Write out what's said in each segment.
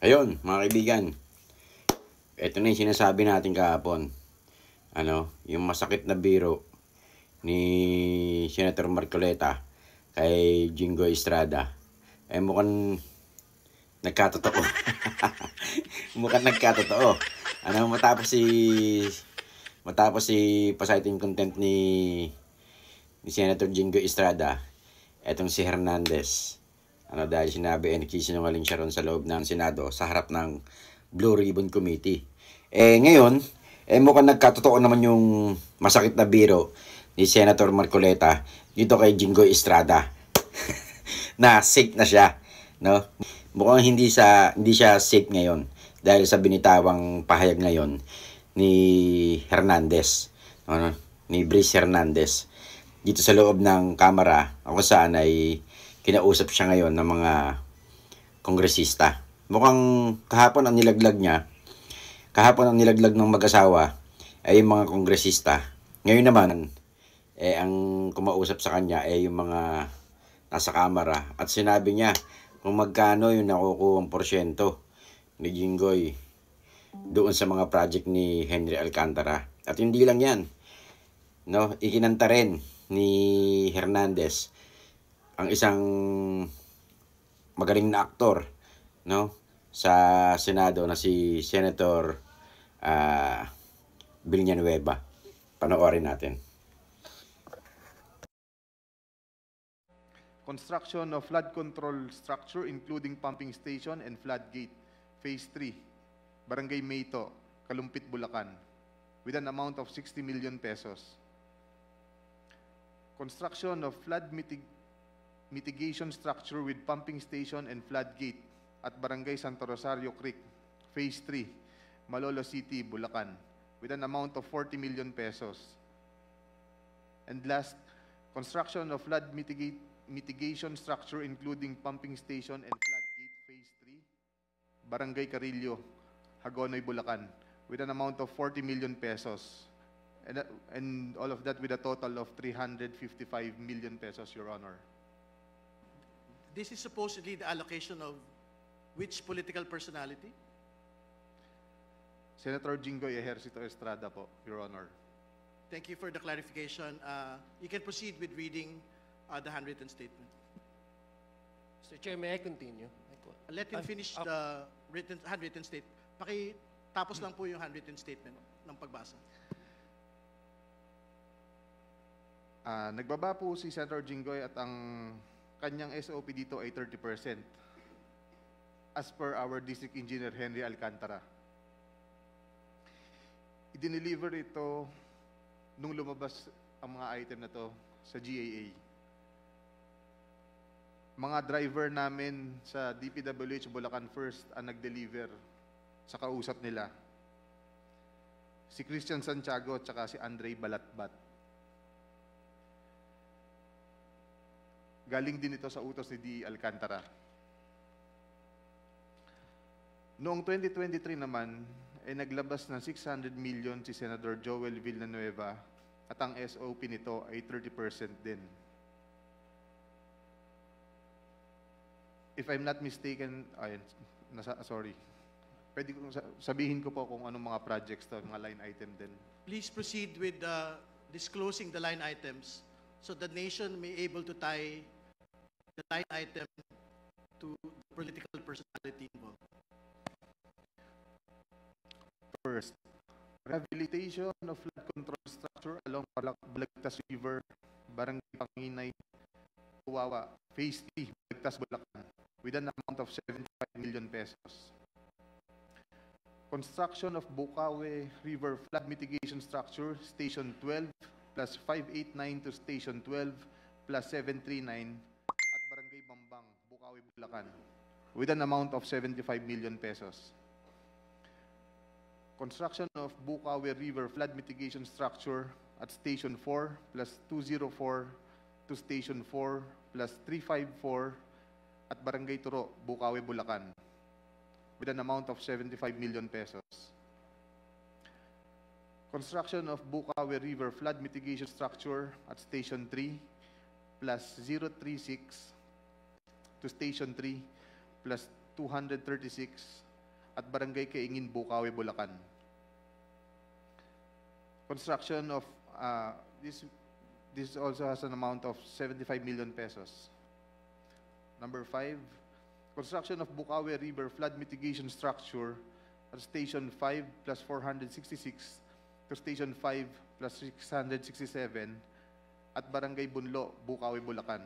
Ayun, mga kaibigan, ito na yung sinasabi natin kahapon. Yung masakit na biro ni Senator Marcoleta kay Jingo Estrada. Mukhang nagkatotoo. Mukhang nagkatotoo. Matapos si pasighting contempt ni Senator Jingo Estrada, etong si Hernandez. Dahil sinabi nagsisinungaling siya ron sa loob ng Senado sa harap ng Blue Ribbon Committee. Ngayon, mukhang nagkatotoo naman yung masakit na biro ni Senator Marcoleta dito kay Jingo Estrada. Na safe na siya, no? Mukhang hindi siya safe ngayon dahil sa binitawang pahayag ngayon ni Hernandez, ni Brice Hernandez dito sa loob ng kamera, kung saan ay kinausap siya ngayon ng mga kongresista. Mukhang kahapon ang nilaglag ng mag-asawa ay yung mga kongresista. Ngayon naman, ang kumausap sa kanya ay yung mga nasa kamera. At sinabi niya kung magkano yung nakukuhang porsyento ni Jinggoy doon sa mga project ni Henry Alcantara. At hindi lang yan, no? Ikinanta rin ni Hernandez ang isang magaling na aktor, no, sa Senado na si Senator Villanueva. Panoorin natin. Construction of flood control structure including pumping station and floodgate, Phase 3, Barangay Mayto, Kalumpit, Bulacan, with an amount of 60 million pesos. Construction of flood mitigation structure with pumping station and floodgate at Barangay Santo Rosario Creek, Phase 3, Malolo City, Bulacan, with an amount of 40 million pesos. And last, construction of flood mitigation structure including pumping station and floodgate, Phase 3, Barangay Carillo, Hagonoy, Bulacan, with an amount of 40 million pesos. And all of that with a total of 355 million pesos, Your Honor. This is supposedly the allocation of which political personality? Senator Jinggoy Ejercito Estrada po, Your Honor. Thank you for the clarification. You can proceed with reading the handwritten statement. Mr. Chair, may I continue? Let him finish the handwritten statement. Pakitapos lang po yung handwritten statement ng pagbasa. Nagbaba po si Senator Jinggoy at ang kanyang SOP dito ay 30% as per our District Engineer Henry Alcantara. I-deliver ito nung lumabas ang mga item na to sa GAA. Mga driver namin sa DPWH Bulacan First ang nag-deliver sa kausap nila. Si Christian Santiago at saka si Andre Balatbat. Galing din ito sa utos ni D. Alcantara. Noong 2023 naman, ay naglabas ng 600 million si Senator Joel Villanueva at ang SOP nito ay 30% din. If I'm not mistaken, sorry. Pwede kong sabihin ko po kung anong mga projects to, mga line item din. Please proceed with disclosing the line items so the nation may able to tie the line item to the political personality involved. First, rehabilitation of flood control structure along Balagtas River, Barangay Panginay, Tuwawa, Phase 3, Balagtas, Bulacan, with an amount of 75 million pesos. Construction of Bukawe River Flood Mitigation Structure, Station 12, plus 589 to Station 12, plus 739, at Barangay Bambang, Bukawe, Bulacan, with an amount of 75 million pesos. Construction of Bukawe River Flood Mitigation Structure at Station 4, plus 204 to Station 4, plus 354, at Barangay Turo, Bukawe, Bulacan, with an amount of 75 million pesos. Construction of Bukawe River Flood Mitigation Structure at Station 3, plus 036 to Station 3, plus 236 at Barangay Kaingin, Bukawi, Bulacan. Construction of this also has an amount of 75 million pesos. Number 5, construction of Bukawi River flood mitigation structure at Station 5 plus 466 to Station 5 plus 667 at Barangay Bunlo, Bukawi, Bulacan,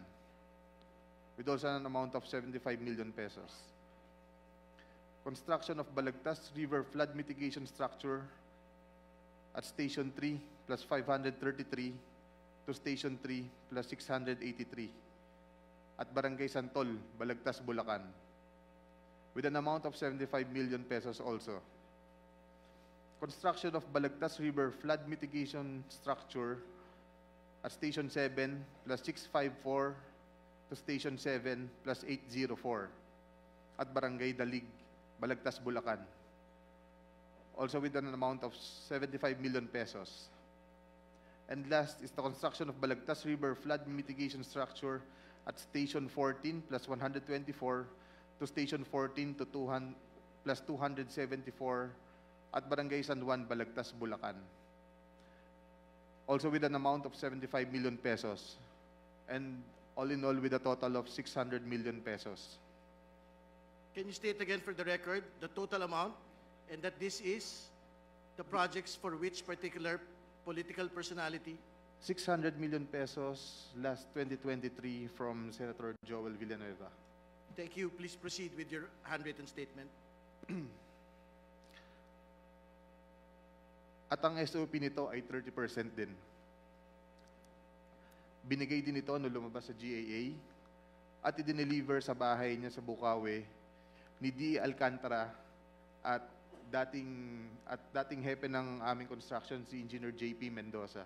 with also an amount of 75 million pesos. Construction of Balagtas River flood mitigation structure at Station 3 plus 533 to Station 3 plus 683 at Barangay Santol, Balagtas, Bulacan, with an amount of 75 million pesos also. Construction of Balagtas River flood mitigation structure at Station 7 plus 654 to Station 7 plus 804 at Barangay Dalig, Balagtas, Bulacan, also with an amount of 75 million pesos. And last is the construction of Balagtas River flood mitigation structure at Station 14 plus 124 to Station 14 to 200 plus 274 at Barangay San Juan, Balagtas, Bulacan, also with an amount of 75 million pesos, and all in all with a total of 600 million pesos. Can you state again for the record the total amount, and that this is the projects for which particular political personality? 600 million pesos last 2023 from Senator Joel Villanueva. Thank you. Please proceed with your handwritten statement. At ang SOP nito ay 30% din. Binigay din ito nung lumabas sa GAA at i-deliver sa bahay niya sa Bukawi ni D. Alcantara at dating hepe ng aming construction, si Engineer JP Mendoza.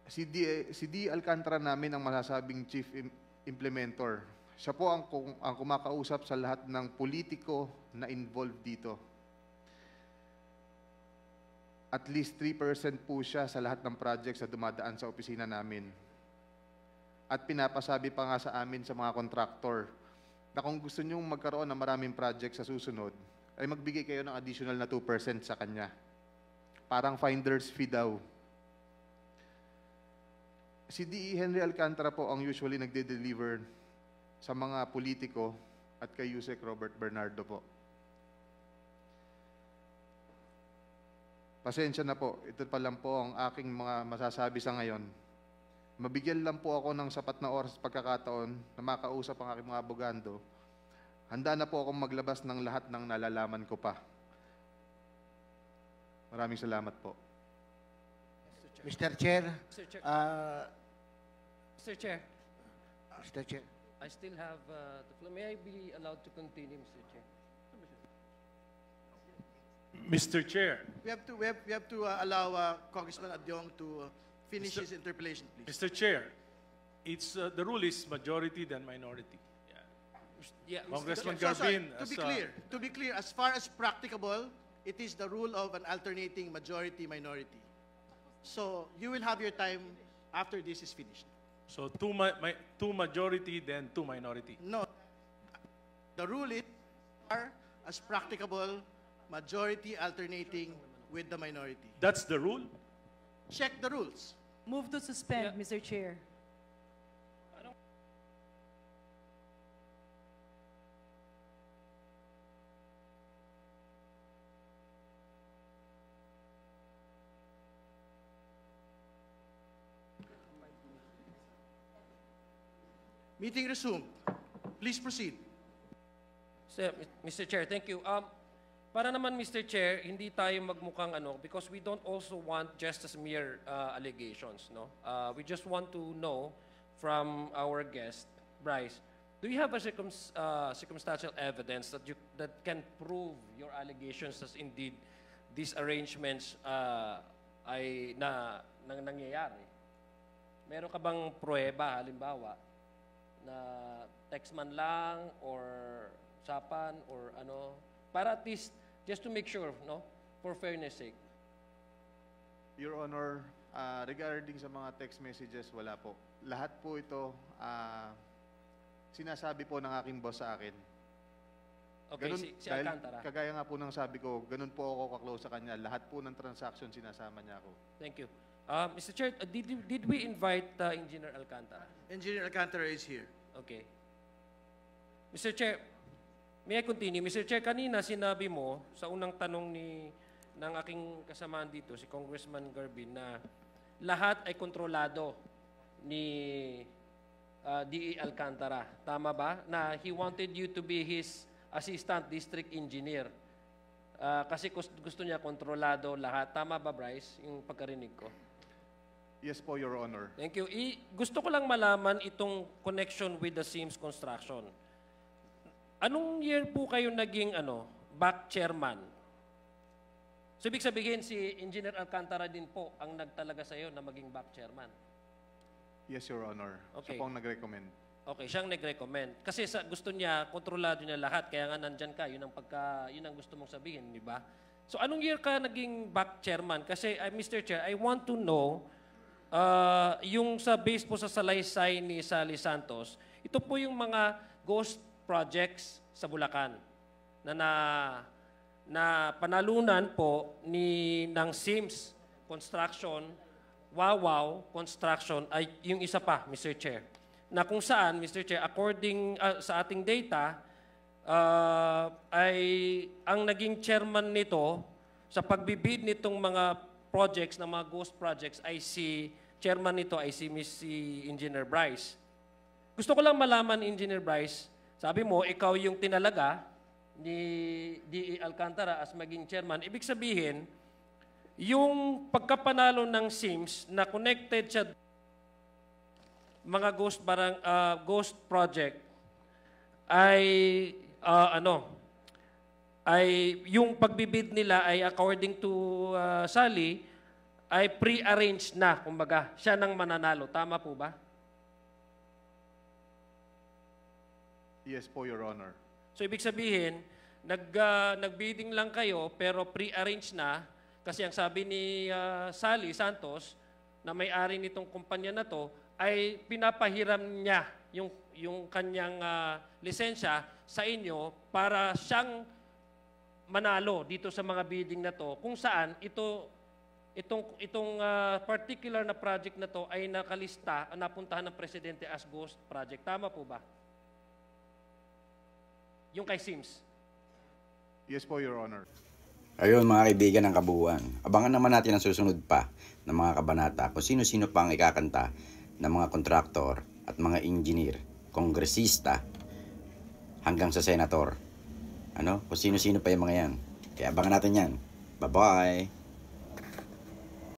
Si D. Alcantara namin ang masasabing chief implementor. Siya po ang kumakausap sa lahat ng politiko na involved dito. At least 3% po siya sa lahat ng projects na dumadaan sa opisina namin. At pinapasabi pa nga sa amin sa mga kontraktor na kung gusto nyong magkaroon ng maraming projects sa susunod, ay magbigay kayo ng additional na 2% sa kanya. Parang finder's fee daw. Si D.E. Henry Alcantara po ang usually nagde-deliver sa mga politiko at kay Yusek Robert Bernardo po. Pasensya na po, ito pa lang po ang aking mga masasabi sa ngayon. Mabigyan lang po ako ng sapat na oras pagkakataon na makausap ang aking mga abogado. Handa na po akong maglabas ng lahat ng nalalaman ko pa. Maraming salamat po. Mr. Chair, Mr. Chair. Mr. Chair, Mr. Chair. I still have the floor. May I be allowed to continue, Mr. Chair? Mr. Chair, We have to allow Congressman Adyong to finish his interpellation, please. Mr. Chair, it's the rule is majority than minority. Yeah. Yeah, Congressman So, sorry, Garbin, to be clear, as far as practicable, it is the rule of an alternating majority-minority. So you will have your time after this is finished. so two majority then two minority. No, the rule is as practicable, majority alternating with the minority. That's the rule. Check the rules. Move to suspend, Yeah. Mr. Chair. Meeting resumed. Please proceed. Mr. Chair, thank you. Para naman, Mr. Chair, hindi tayo magmukhang because we don't also want just as mere allegations, no? We just want to know from our guest, Bryce, do you have a circumstantial evidence that can prove your allegations as indeed these arrangements ay nangyayari? Meron ka bang pruweba, halimbawa, na text man lang or usapan or para at least just to make sure, no, for fairness sake? Your Honor, regarding sa mga text messages, wala po. Lahat po ito Sinasabi po ng aking boss sa akin. Okay, Ganun, si dahil Alcantara. kagaya nga po ng sabi ko, ganun po ako kaklose sa kanya. Lahat po ng transaction sinasama niya ako. Thank you. Mr. Chair, did we invite Engineer Alcantara? Engineer Alcantara is here. Okay. Mr. Chair, may I continue? Mr. Chair, kanina sinabi mo sa unang tanong ng aking kasamaan dito, si Congressman Garbin, na lahat ay kontrolado ni D.E. Alcantara. Tama ba? Na he wanted you to be his assistant district engineer. Kasi gusto niya kontrolado lahat. Tama ba, Bryce, yung pagkarinig ko? Yes po, Your Honor. Thank you. Gusto ko lang malaman itong connection with the Sims Construction. Anong year po kayo naging back chairman? So, ibig sabihin, si Engineer Alcantara din po ang nagtalaga sa iyo na maging back chairman. Yes, Your Honor. Okay. Siya po ang nag-recommend. Okay, siyang nag-recommend. Kasi gusto niya, kontrolado niya lahat. Kaya nga nandyan ka, yun ang gusto mong sabihin, di ba? So, anong year ka naging back chairman? Kasi, Mr. Chair, I want to know, yung sa base po sa salaysay ni Sally Santos, ito po yung mga ghost projects sa Bulacan na panalunan po ng Sims Construction, Wawaw Construction, ay yung isa pa, Mr. Chair. Na kung saan, Mr. Chair, according sa ating data, ay ang naging chairman nito sa pagbibid nitong mga projects, na mga ghost projects, ay chairman nito ay si Engineer Bryce. Gusto ko lang malaman, Engineer Bryce, sabi mo, ikaw yung tinalaga ni D.E. Alcantara as maging chairman. Ibig sabihin, yung pagkapanalo ng SIMS na connected sa mga ghost project ay yung pagbibid nila ay according to Sally ay pre-arranged na, kumbaga, siya nang mananalo. Tama po ba? Yes po, Your Honor. So, ibig sabihin, nag-bidding lang kayo, pero pre-arranged na, kasi ang sabi ni Sally Santos, na may-ari nitong kumpanya na to, ay pinapahiram niya yung kanyang lisensya sa inyo para siyang manalo dito sa mga bidding na to, kung saan itong particular na project na to ay nakalista, napuntahan ng Presidente as ghost project. Tama po ba? Yung kay Sims. Yes po, Your Honor. Ayun mga kaibigan ng kabuuan, abangan naman natin ang susunod pa ng mga kabanata kung sino-sino pa ang ikakanta ng mga kontraktor at mga engineer, kongresista, hanggang sa senator. Kung sino-sino pa yung mga yan. Kaya abangan natin yan. Bye-bye!